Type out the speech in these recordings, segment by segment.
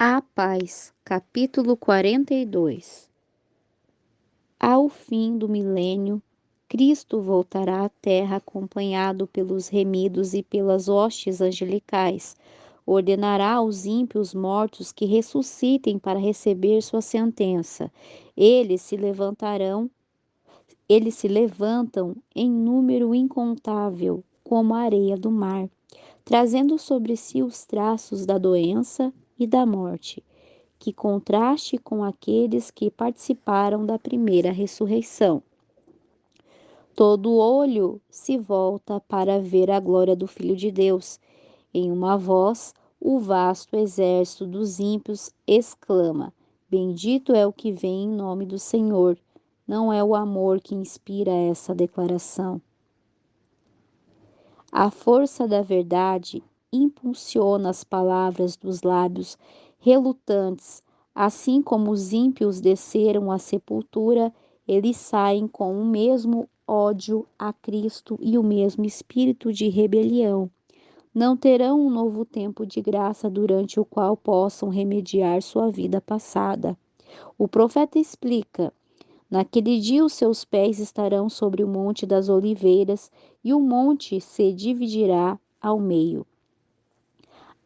A paz, capítulo 42. Ao fim do milênio, Cristo voltará à terra acompanhado pelos remidos e pelas hostes angelicais. Ordenará aos ímpios mortos que ressuscitem para receber sua sentença. Eles se levantarão, eles se levantam em número incontável, como a areia do mar, trazendo sobre si os traços da doença e da morte. Que contraste com aqueles que participaram da primeira ressurreição. Todo olho se volta para ver a glória do Filho de Deus. Em uma voz, o vasto exército dos ímpios exclama: Bendito é o que vem em nome do Senhor. Não é o amor que inspira essa declaração. A força da verdade impulsiona as palavras dos lábios relutantes. Assim como os ímpios desceram à sepultura, eles saem com o mesmo ódio a Cristo e o mesmo espírito de rebelião. Não terão um novo tempo de graça durante o qual possam remediar sua vida passada. O profeta explica: Naquele dia os seus pés estarão sobre o monte das oliveiras, e o monte se dividirá ao meio.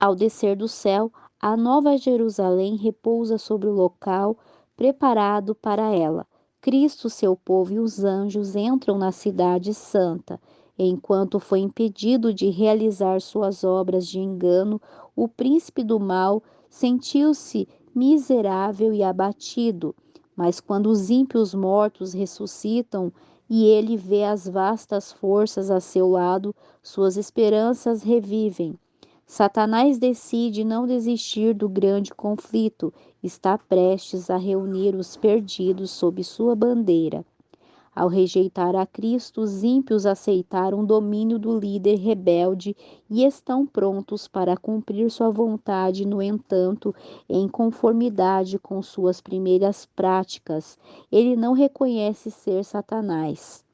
Ao descer do céu, a nova Jerusalém repousa sobre o local preparado para ela. Cristo, seu povo e os anjos entram na cidade santa. Enquanto foi impedido de realizar suas obras de engano, o príncipe do mal sentiu-se miserável e abatido. Mas quando os ímpios mortos ressuscitam e ele vê as vastas forças a seu lado, suas esperanças revivem. Satanás decide não desistir do grande conflito, está prestes a reunir os perdidos sob sua bandeira. Ao rejeitar a Cristo, os ímpios aceitaram o domínio do líder rebelde e estão prontos para cumprir sua vontade, no entanto, em conformidade com suas primeiras práticas. Ele não reconhece ser Satanás.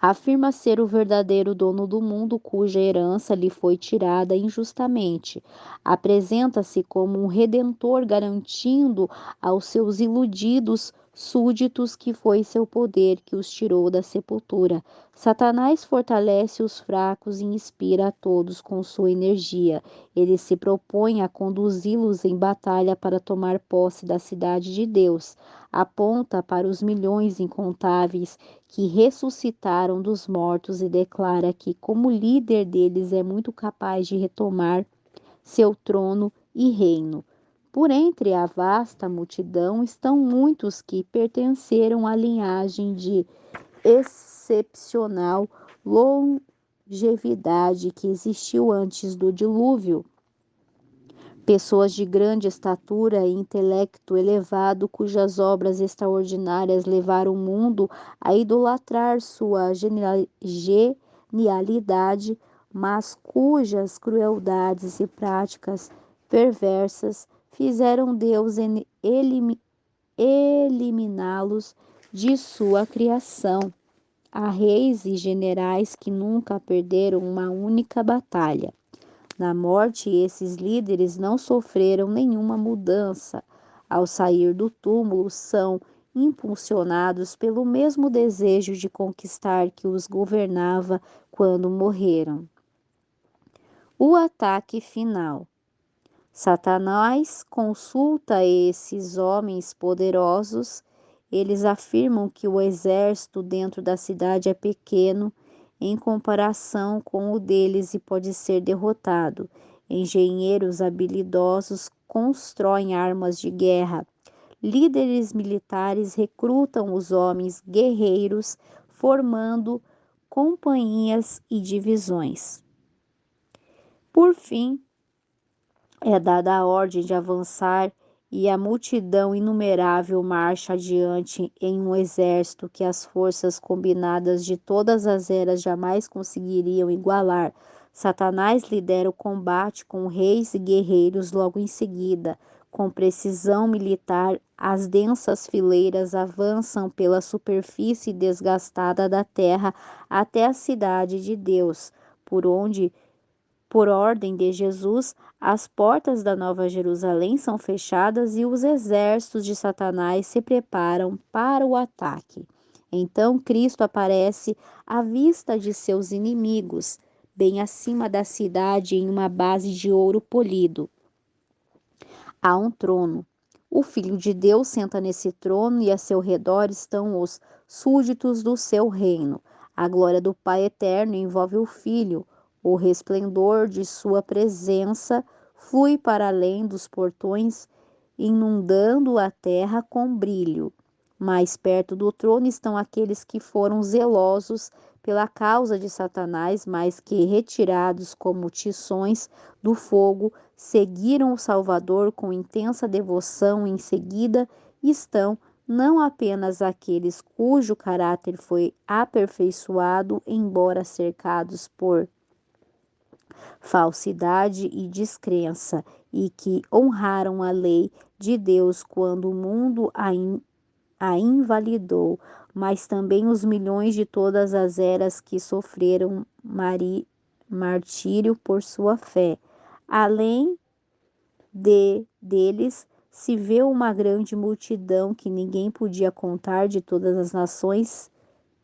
Afirma ser o verdadeiro dono do mundo, cuja herança lhe foi tirada injustamente. Apresenta-se como um redentor, garantindo aos seus iludidos súditos que foi seu poder que os tirou da sepultura. Satanás fortalece os fracos e inspira a todos com sua energia. Ele se propõe a conduzi-los em batalha para tomar posse da cidade de Deus. Aponta para os milhões incontáveis que ressuscitaram dos mortos e declara que, como líder deles, é muito capaz de retomar seu trono e reino. Por entre a vasta multidão estão muitos que pertenceram à linhagem de excepcional longevidade que existiu antes do dilúvio. Pessoas de grande estatura e intelecto elevado, cujas obras extraordinárias levaram o mundo a idolatrar sua genialidade, mas cujas crueldades e práticas perversas fizeram Deus eliminá-los de sua criação. Há reis e generais que nunca perderam uma única batalha. Na morte, esses líderes não sofreram nenhuma mudança. Ao sair do túmulo, são impulsionados pelo mesmo desejo de conquistar que os governava quando morreram. O ataque final. Satanás consulta esses homens poderosos. Eles afirmam que o exército dentro da cidade é pequeno em comparação com o deles e pode ser derrotado. Engenheiros habilidosos constroem armas de guerra. Líderes militares recrutam os homens guerreiros, formando companhias e divisões. Por fim, é dada a ordem de avançar e a multidão inumerável marcha adiante em um exército que as forças combinadas de todas as eras jamais conseguiriam igualar. Satanás lidera o combate com reis e guerreiros logo em seguida. Com precisão militar, as densas fileiras avançam pela superfície desgastada da terra até a cidade de Deus, por onde Por ordem de Jesus, as portas da Nova Jerusalém são fechadas e os exércitos de Satanás se preparam para o ataque. Então Cristo aparece à vista de seus inimigos, bem acima da cidade, em uma base de ouro polido. Há um trono. O Filho de Deus senta nesse trono e a seu redor estão os súditos do seu reino. A glória do Pai eterno envolve o Filho. O resplendor de sua presença flui para além dos portões, inundando a terra com brilho. Mais perto do trono estão aqueles que foram zelosos pela causa de Satanás, mas que, retirados como tições do fogo, seguiram o Salvador com intensa devoção. Em seguida estão não apenas aqueles cujo caráter foi aperfeiçoado, embora cercados por falsidade e descrença, e que honraram a lei de Deus quando o mundo a invalidou, mas também os milhões de todas as eras que sofreram martírio por sua fé. Além deles se vê uma grande multidão que ninguém podia contar, de todas as nações,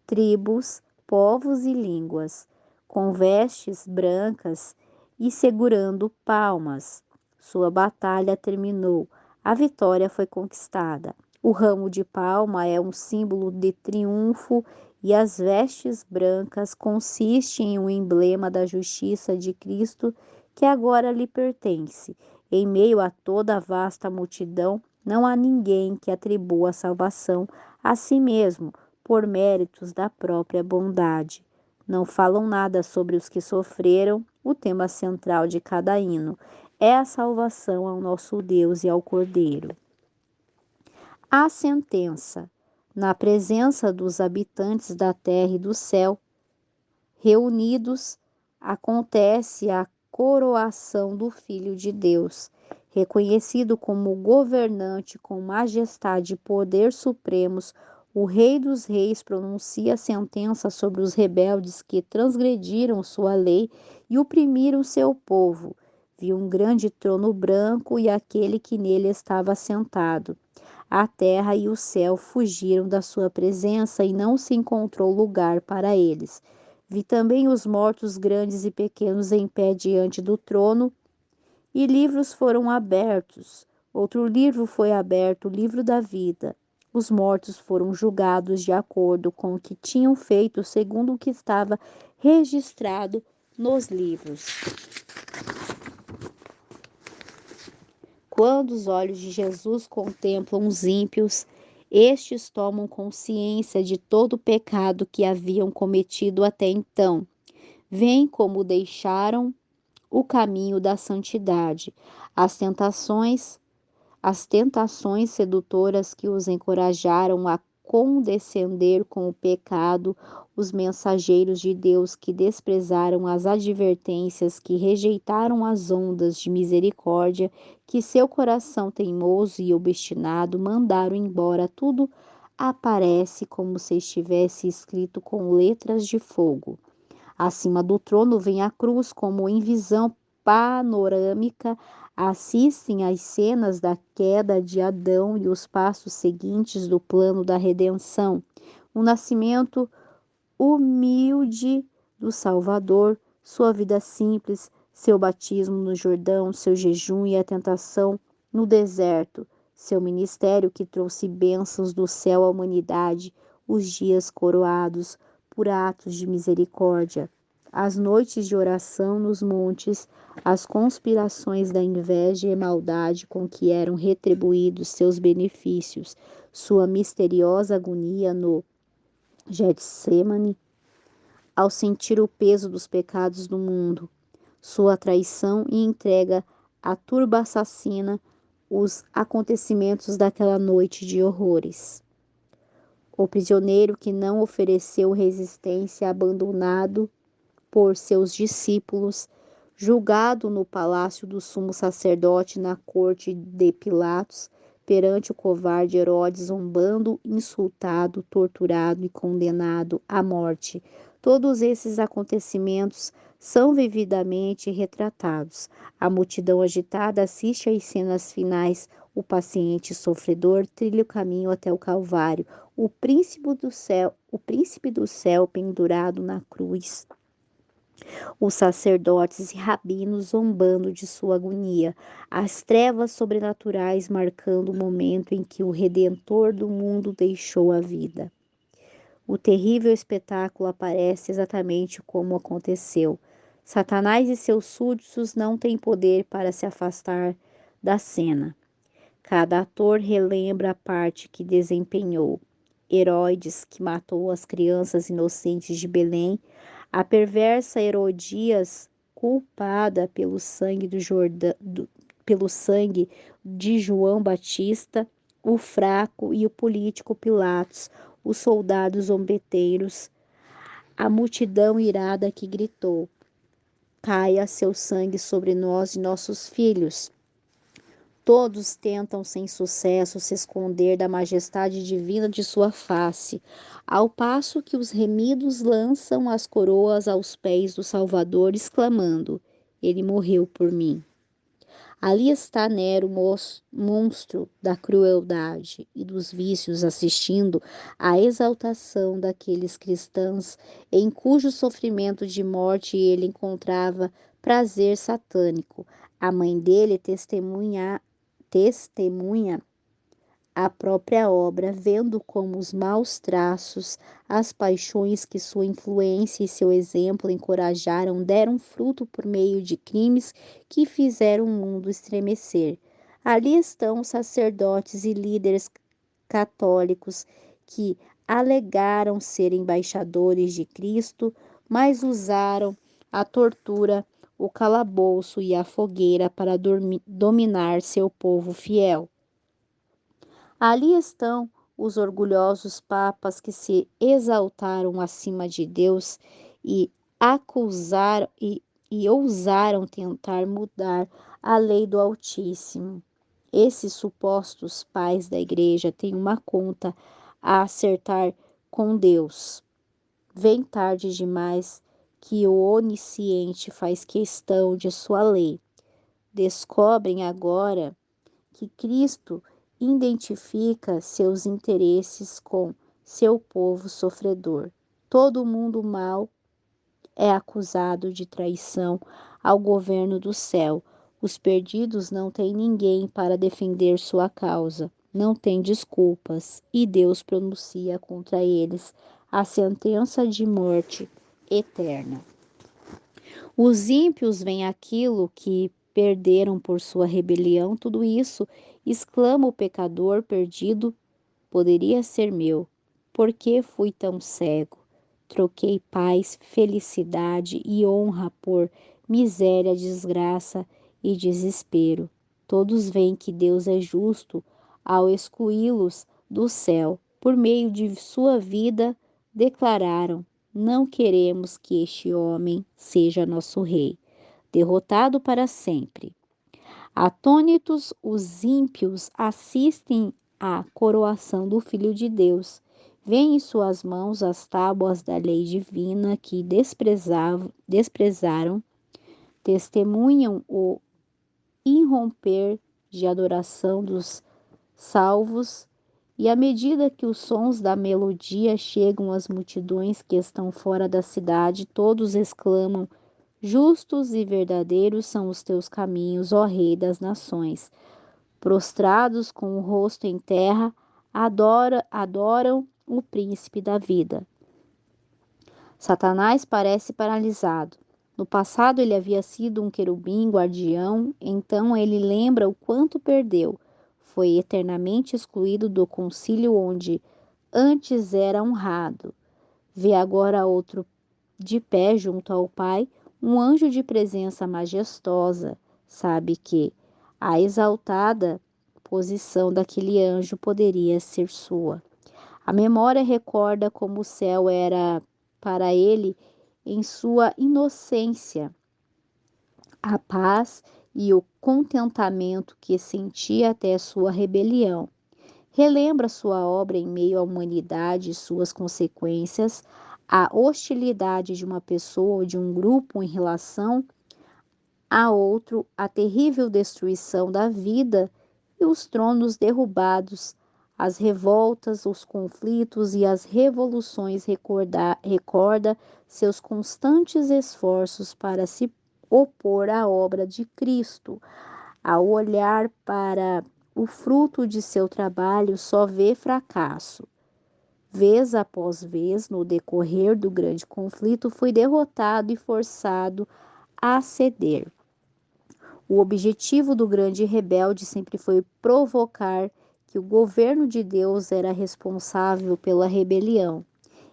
tribos, povos e línguas, com vestes brancas e segurando palmas. Sua batalha terminou, a vitória foi conquistada. O ramo de palma é um símbolo de triunfo e as vestes brancas consistem em um emblema da justiça de Cristo que agora lhe pertence. Em meio a toda a vasta multidão, não há ninguém que atribua a salvação a si mesmo por méritos da própria bondade. Não falam nada sobre os que sofreram. O tema central de cada hino é a salvação ao nosso Deus e ao Cordeiro. A sentença. Na presença dos habitantes da terra e do céu, reunidos, acontece a coroação do Filho de Deus, reconhecido como governante com majestade e poder supremos. O Rei dos Reis pronuncia a sentença sobre os rebeldes que transgrediram sua lei e oprimiram seu povo. Viu um grande trono branco e aquele que nele estava sentado. A terra e o céu fugiram da sua presença e não se encontrou lugar para eles. Vi também os mortos grandes e pequenos em pé diante do trono, e livros foram abertos. Outro livro foi aberto, o livro da vida. Os mortos foram julgados de acordo com o que tinham feito, segundo o que estava registrado nos livros. Quando os olhos de Jesus contemplam os ímpios, estes tomam consciência de todo o pecado que haviam cometido até então. Veem como deixaram o caminho da santidade, as tentações sedutoras que os encorajaram a condescender com o pecado, os mensageiros de Deus que desprezaram as advertências, que rejeitaram as ondas de misericórdia, que seu coração teimoso e obstinado mandaram embora. Tudo aparece como se estivesse escrito com letras de fogo. Acima do trono vem a cruz, como em visão panorâmica, assistem às cenas da queda de Adão e os passos seguintes do plano da redenção. O nascimento humilde do Salvador, sua vida simples, seu batismo no Jordão, seu jejum e a tentação no deserto, seu ministério que trouxe bênçãos do céu à humanidade, os dias coroados por atos de misericórdia, as noites de oração nos montes, as conspirações da inveja e maldade com que eram retribuídos seus benefícios, sua misteriosa agonia no Getsemane, ao sentir o peso dos pecados do mundo, sua traição e entrega à turba assassina, os acontecimentos daquela noite de horrores. O prisioneiro que não ofereceu resistência, abandonado por seus discípulos, julgado no palácio do sumo sacerdote, na corte de Pilatos, perante o covarde Herodes, zombando, insultado, torturado e condenado à morte. Todos esses acontecimentos são vividamente retratados. A multidão agitada assiste às cenas finais. O paciente sofredor trilha o caminho até o Calvário. O príncipe do céu pendurado na cruz. Os sacerdotes e rabinos zombando de sua agonia. As trevas sobrenaturais marcando o momento em que o Redentor do mundo deixou a vida. O terrível espetáculo aparece exatamente como aconteceu. Satanás e seus súditos não têm poder para se afastar da cena. Cada ator relembra a parte que desempenhou. Herodes, que matou as crianças inocentes de Belém, a perversa Herodias, culpada pelo sangue de João Batista, o fraco e o político Pilatos, os soldados zombeteiros, a multidão irada que gritou: caia seu sangue sobre nós e nossos filhos. Todos tentam sem sucesso se esconder da majestade divina de sua face, ao passo que os remidos lançam as coroas aos pés do Salvador, exclamando: ele morreu por mim. Ali está Nero, monstro da crueldade e dos vícios, assistindo à exaltação daqueles cristãos em cujo sofrimento de morte ele encontrava prazer satânico. A mãe dele testemunha a própria obra, vendo como os maus traços, as paixões que sua influência e seu exemplo encorajaram, deram fruto por meio de crimes que fizeram o mundo estremecer. Ali estão os sacerdotes e líderes católicos que alegaram ser embaixadores de Cristo, mas usaram a tortura, o calabouço e a fogueira para dominar seu povo fiel. Ali estão os orgulhosos papas que se exaltaram acima de Deus e acusaram e ousaram tentar mudar a lei do Altíssimo. Esses supostos pais da igreja têm uma conta a acertar com Deus. Vem tarde demais que o onisciente faz questão de sua lei. Descobrem agora que Cristo identifica seus interesses com seu povo sofredor. Todo mundo mau é acusado de traição ao governo do céu. Os perdidos não têm ninguém para defender sua causa, não têm desculpas, e Deus pronuncia contra eles a sentença de morte eterna. Os ímpios veem aquilo que perderam por sua rebelião, tudo isso, exclama o pecador perdido, poderia ser meu. Por que fui tão cego? Troquei paz, felicidade e honra por miséria, desgraça e desespero. Todos veem que Deus é justo ao excluí-los do céu. Por meio de sua vida, declararam: não queremos que este homem seja nosso rei, derrotado para sempre. Atônitos, os ímpios assistem à coroação do Filho de Deus. Vêem em suas mãos as tábuas da lei divina que desprezaram, testemunham o irromper de adoração dos salvos, e à medida que os sons da melodia chegam às multidões que estão fora da cidade, todos exclamam: justos e verdadeiros são os teus caminhos, ó Rei das nações. Prostrados com o rosto em terra, adoram o príncipe da vida. Satanás parece paralisado. No passado ele havia sido um querubim guardião, então ele lembra o quanto perdeu. Foi eternamente excluído do concílio onde antes era honrado. Vê agora outro de pé junto ao Pai, um anjo de presença majestosa. Sabe que a exaltada posição daquele anjo poderia ser sua. A memória recorda como o céu era para ele em sua inocência, a paz e o contentamento que sentia até sua rebelião. Relembra sua obra em meio à humanidade e suas consequências, A hostilidade de uma pessoa ou de um grupo em relação a outro, a terrível destruição da vida e os tronos derrubados, as revoltas, os conflitos e as revoluções recorda seus constantes esforços para se opor à obra de Cristo. Ao olhar para o fruto de seu trabalho, só vê fracasso. Vez após vez, no decorrer do grande conflito, foi derrotado e forçado a ceder. O objetivo do grande rebelde sempre foi provocar que o governo de Deus era responsável pela rebelião.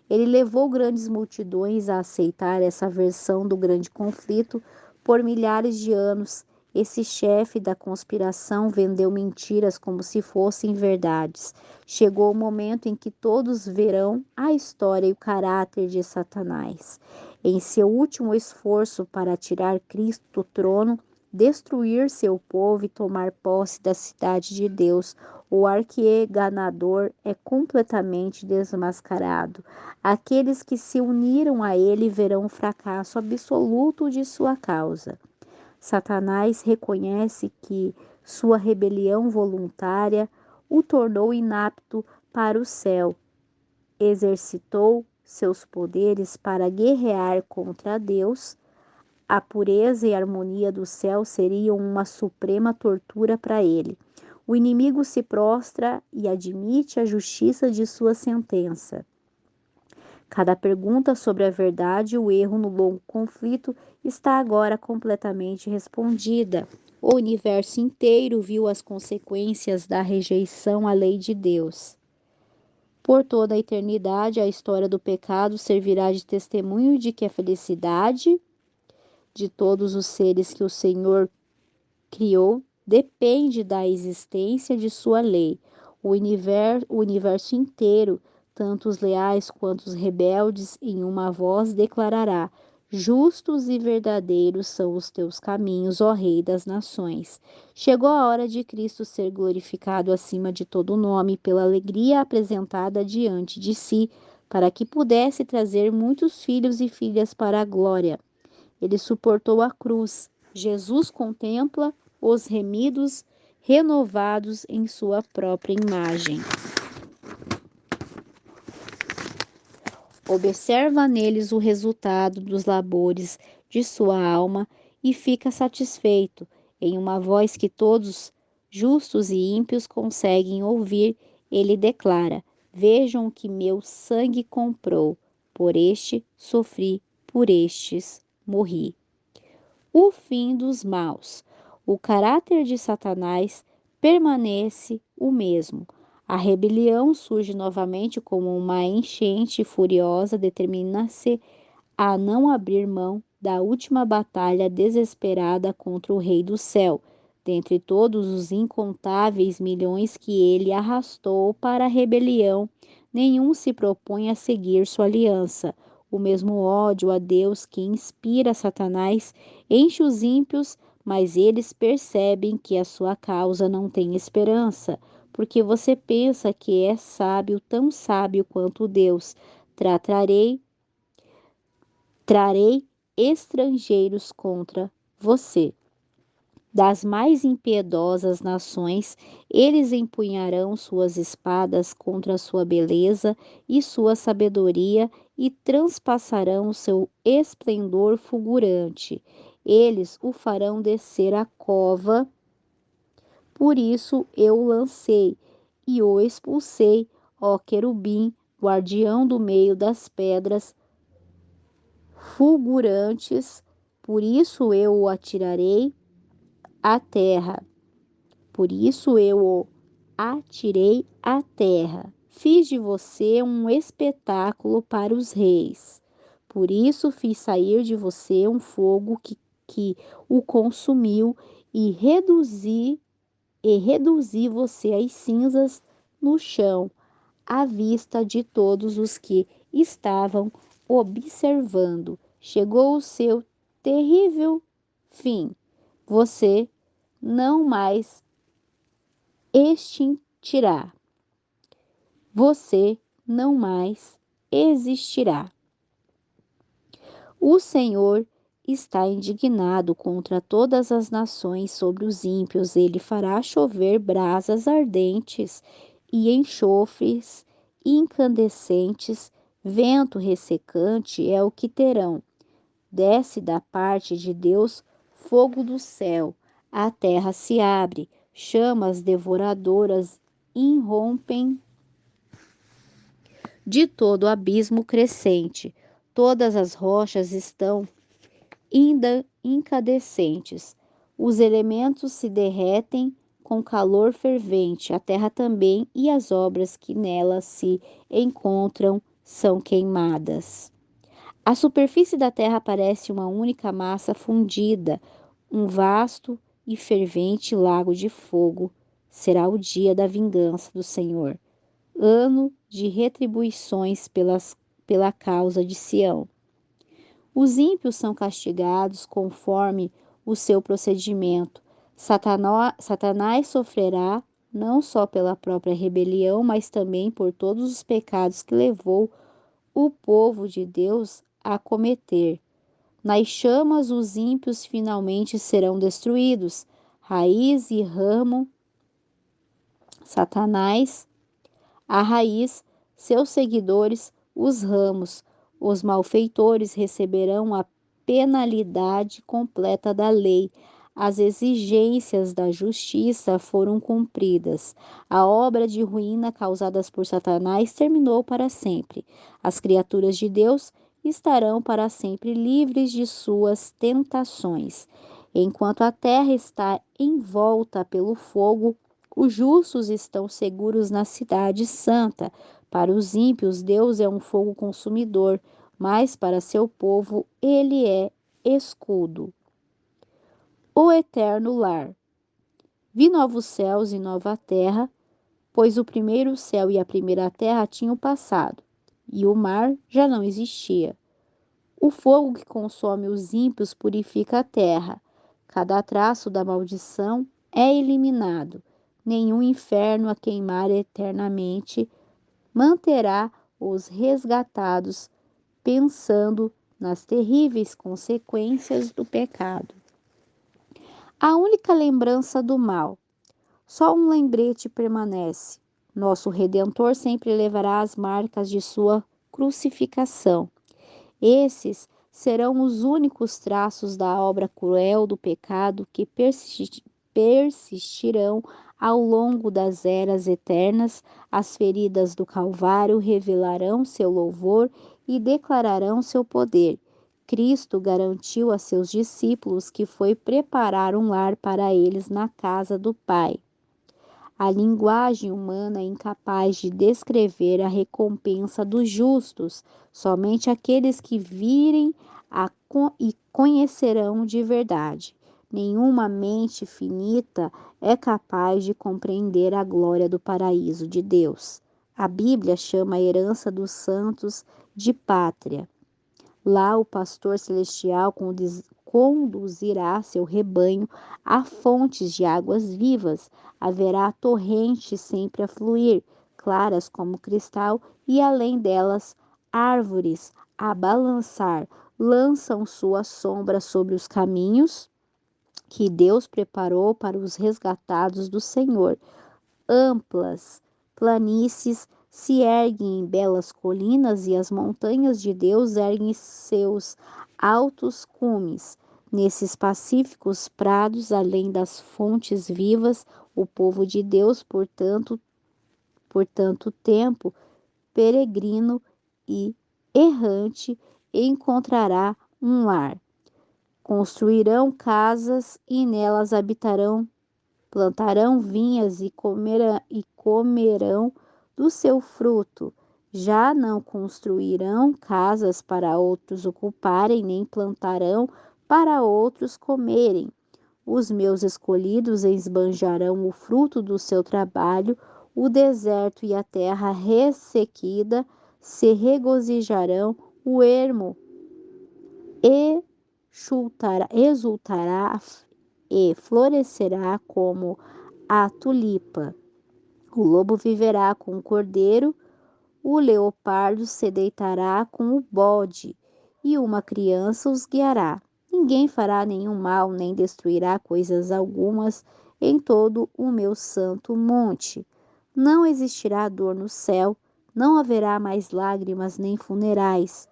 Ele levou grandes multidões a aceitar essa versão do grande conflito por milhares de anos. Esse chefe da conspiração vendeu mentiras como se fossem verdades. Chegou o momento em que todos verão a história e o caráter de Satanás. Em seu último esforço para tirar Cristo do trono, destruir seu povo e tomar posse da cidade de Deus, o arquieganador é completamente desmascarado. Aqueles que se uniram a ele verão o fracasso absoluto de sua causa. Satanás reconhece que sua rebelião voluntária o tornou inapto para o céu. Exercitou seus poderes para guerrear contra Deus. A pureza e a harmonia do céu seriam uma suprema tortura para ele. O inimigo se prostra e admite a justiça de sua sentença. Cada pergunta sobre a verdade e o erro no longo conflito está agora completamente respondida. O universo inteiro viu as consequências da rejeição à lei de Deus. Por toda a eternidade, a história do pecado servirá de testemunho de que a felicidade de todos os seres que o Senhor criou depende da existência de sua lei. O universo inteiro, tanto os leais quanto os rebeldes, em uma voz declarará: justos e verdadeiros são os teus caminhos, ó Rei das nações. Chegou a hora de Cristo ser glorificado acima de todo nome pela alegria apresentada diante de si, para que pudesse trazer muitos filhos e filhas para a glória. Ele suportou a cruz. Jesus contempla os remidos, renovados em sua própria imagem. Observa neles o resultado dos labores de sua alma e fica satisfeito. Em uma voz que todos, justos e ímpios, conseguem ouvir, ele declara: vejam o que meu sangue comprou. Por este sofri, por estes morri. O fim dos maus. O caráter de Satanás permanece o mesmo. A rebelião surge novamente como uma enchente furiosa, determina-se a não abrir mão da última batalha desesperada contra o Rei do Céu, dentre todos os incontáveis milhões que ele arrastou para a rebelião. Nenhum se propõe a seguir sua aliança. O mesmo ódio a Deus que inspira Satanás enche os ímpios, mas eles percebem que a sua causa não tem esperança, porque você pensa que é sábio, tão sábio quanto Deus. Trarei estrangeiros contra você. Das mais impiedosas nações, eles empunharão suas espadas contra sua beleza e sua sabedoria e transpassarão seu esplendor fulgurante. Eles o farão descer a cova, por isso eu o lancei e o expulsei, ó querubim, guardião do meio das pedras fulgurantes, por isso eu o atirarei à terra. Por isso eu o atirei à terra. Fiz de você um espetáculo para os reis. Por isso fiz sair de você um fogo que o consumiu e reduzi você às cinzas no chão, à vista de todos os que estavam observando. Chegou o seu terrível fim. Você não mais extinguirá. Você não mais existirá. O Senhor está indignado contra todas as nações sobre os ímpios. Ele fará chover brasas ardentes e enxofres incandescentes, vento ressecante é o que terão. Desce da parte de Deus fogo do céu, a terra se abre, chamas devoradoras irrompem de todo o abismo crescente. Todas as rochas estão ainda incandescentes. Os elementos se derretem com calor fervente, a terra também e as obras que nela se encontram são queimadas. A superfície da terra parece uma única massa fundida, um vasto e fervente lago de fogo. Será o dia da vingança do Senhor, ano de retribuições pela causa de Sião. Os ímpios são castigados conforme o seu procedimento. Satanás sofrerá não só pela própria rebelião, mas também por todos os pecados que levou o povo de Deus a cometer. Nas chamas, os ímpios finalmente serão destruídos. Raiz e ramo, Satanás, a raiz, seus seguidores, os ramos. Os malfeitores receberão a penalidade completa da lei. As exigências da justiça foram cumpridas. A obra de ruína causada por Satanás terminou para sempre. As criaturas de Deus estarão para sempre livres de suas tentações. Enquanto a terra está envolta pelo fogo, os justos estão seguros na cidade santa. Para os ímpios, Deus é um fogo consumidor, mas para seu povo ele é escudo. O eterno lar. Vi novos céus e nova terra, pois o primeiro céu e a primeira terra tinham passado, e o mar já não existia. O fogo que consome os ímpios purifica a terra. Cada traço da maldição é eliminado. Nenhum inferno a queimar eternamente manterá os resgatados pensando nas terríveis consequências do pecado. A única lembrança do mal. Só um lembrete permanece. Nosso Redentor sempre levará as marcas de sua crucificação. Esses serão os únicos traços da obra cruel do pecado que persistirão ao longo das eras eternas. As feridas do Calvário revelarão seu louvor e declararão seu poder. Cristo garantiu a seus discípulos que foi preparar um lar para eles na casa do Pai. A linguagem humana é incapaz de descrever a recompensa dos justos. Somente aqueles que virem e conhecerão de verdade. Nenhuma mente finita é capaz de compreender a glória do paraíso de Deus. A Bíblia chama a herança dos santos de pátria. Lá o pastor celestial conduzirá seu rebanho a fontes de águas vivas. Haverá torrentes sempre a fluir, claras como cristal, e além delas, árvores a balançar, lançam sua sombra sobre os caminhos que Deus preparou para os resgatados do Senhor. Amplas planícies se erguem em belas colinas e as montanhas de Deus erguem seus altos cumes. Nesses pacíficos prados, além das fontes vivas, o povo de Deus, por tanto tempo, peregrino e errante, encontrará um lar. Construirão casas e nelas habitarão. Plantarão vinhas e comerão do seu fruto. Já não construirão casas para outros ocuparem, nem plantarão para outros comerem. Os meus escolhidos esbanjarão o fruto do seu trabalho, o deserto e a terra ressequida se regozijarão, o ermo exultará e florescerá como a tulipa. O lobo viverá com o cordeiro, o leopardo se deitará com o bode, e uma criança os guiará. Ninguém fará nenhum mal, nem destruirá coisas algumas em todo o meu santo monte. Não existirá dor no céu, não haverá mais lágrimas nem funerais.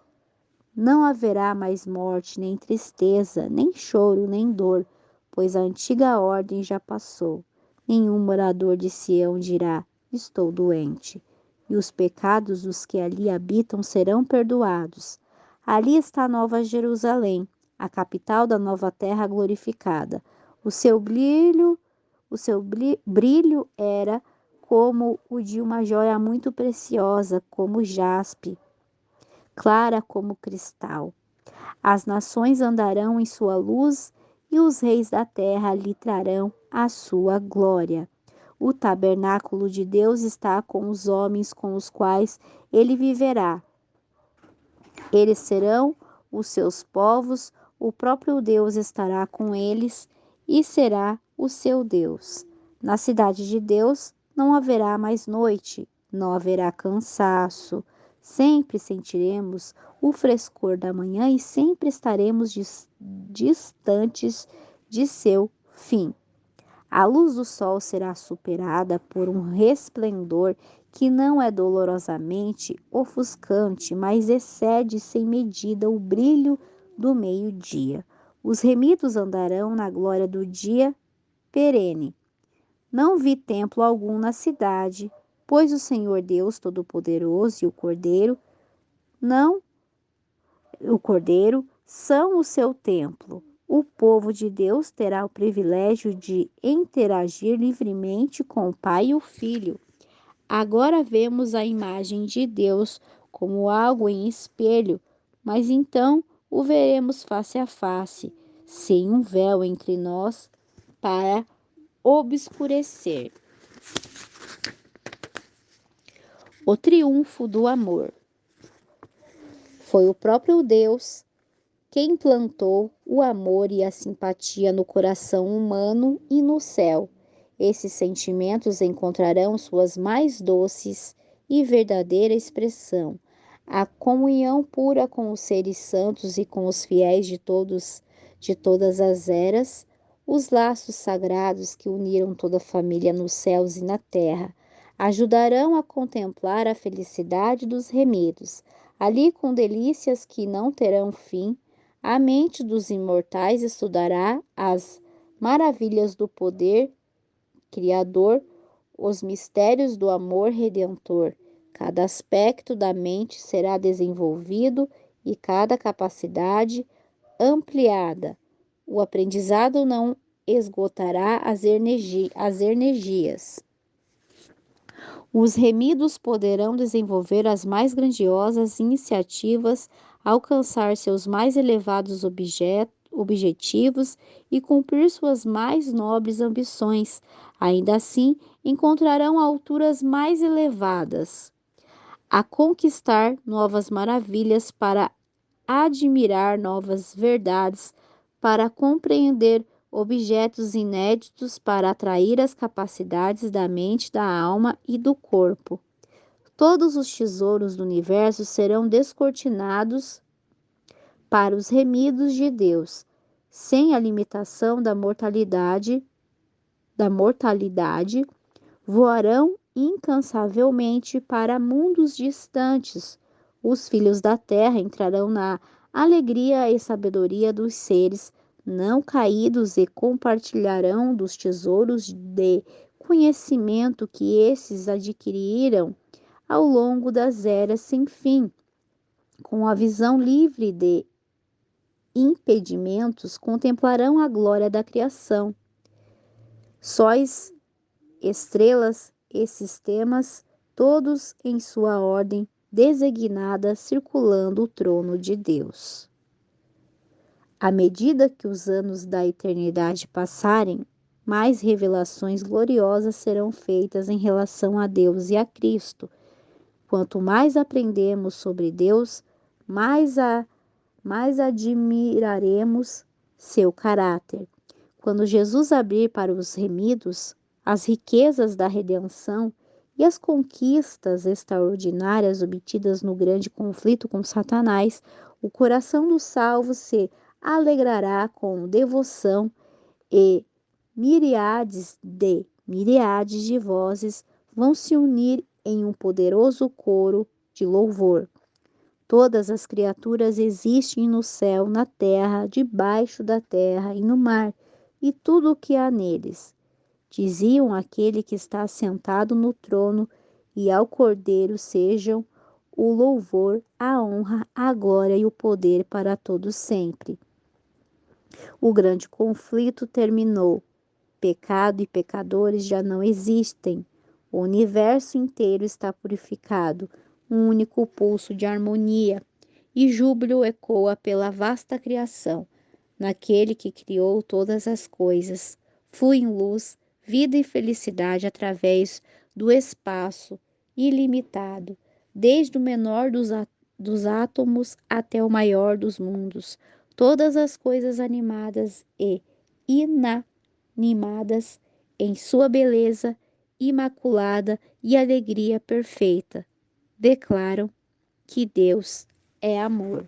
Não haverá mais morte, nem tristeza, nem choro, nem dor, pois a antiga ordem já passou. Nenhum morador de Sião dirá: estou doente. E os pecados dos que ali habitam serão perdoados. Ali está a Nova Jerusalém, a capital da nova terra glorificada. O seu brilho, o seu brilho era como o de uma joia muito preciosa, como jaspe, clara como cristal. As nações andarão em sua luz e os reis da terra lhe trarão a sua glória. O tabernáculo de Deus está com os homens com os quais ele viverá. Eles serão os seus povos, o próprio Deus estará com eles e será o seu Deus. Na cidade de Deus não haverá mais noite, não haverá cansaço. Sempre sentiremos o frescor da manhã e sempre estaremos distantes de seu fim. A luz do sol será superada por um resplendor que não é dolorosamente ofuscante, mas excede sem medida o brilho do meio-dia. Os remidos andarão na glória do dia perene. Não vi templo algum na cidade, pois o Senhor Deus Todo-Poderoso e não o Cordeiro são o seu templo. O povo de Deus terá o privilégio de interagir livremente com o Pai e o Filho. Agora vemos a imagem de Deus como algo em espelho, mas então o veremos face a face, sem um véu entre nós para obscurecer. O triunfo do amor. Foi o próprio Deus quem plantou o amor e a simpatia no coração humano e no céu. Esses sentimentos encontrarão suas mais doces e verdadeira expressão. A comunhão pura com os seres santos e com os fiéis de todas as eras, os laços sagrados que uniram toda a família nos céus e na terra, ajudarão a contemplar a felicidade dos remidos. Ali, com delícias que não terão fim, a mente dos imortais estudará as maravilhas do poder criador, os mistérios do amor redentor. Cada aspecto da mente será desenvolvido e cada capacidade ampliada. O aprendizado não esgotará as energias. Os remidos poderão desenvolver as mais grandiosas iniciativas, alcançar seus mais elevados objetivos e cumprir suas mais nobres ambições. Ainda assim, encontrarão alturas mais elevadas, a conquistar novas maravilhas, para admirar novas verdades, para compreender objetos inéditos, para atrair as capacidades da mente, da alma e do corpo. Todos os tesouros do universo serão descortinados para os remidos de Deus, sem a limitação da mortalidade, voarão incansavelmente para mundos distantes. Os filhos da terra entrarão na alegria e sabedoria dos seres não caídos e compartilharão dos tesouros de conhecimento que esses adquiriram ao longo das eras sem fim. Com a visão livre de impedimentos, contemplarão a glória da criação. Sóis, estrelas e sistemas, todos em sua ordem designada, circulando o trono de Deus. À medida que os anos da eternidade passarem, mais revelações gloriosas serão feitas em relação a Deus e a Cristo. Quanto mais aprendemos sobre Deus, mais admiraremos seu caráter. Quando Jesus abrir para os remidos as riquezas da redenção E as conquistas extraordinárias obtidas no grande conflito com Satanás, o coração do salvo se alegrará com devoção e miríades de vozes vão se unir em um poderoso coro de louvor. Todas as criaturas existem no céu, na terra, debaixo da terra e no mar, e tudo o que há neles. Diziam aquele que está sentado no trono e ao Cordeiro sejam o louvor, a honra, a glória e o poder para todos sempre. O grande conflito terminou. Pecado e pecadores já não existem. O universo inteiro está purificado. Um único pulso de harmonia e júbilo ecoa pela vasta criação. Naquele que criou todas as coisas, fluem luz, vida e felicidade através do espaço ilimitado, desde o menor dos átomos até o maior dos mundos. Todas as coisas animadas e inanimadas em sua beleza imaculada e alegria perfeita, declaram que Deus é amor.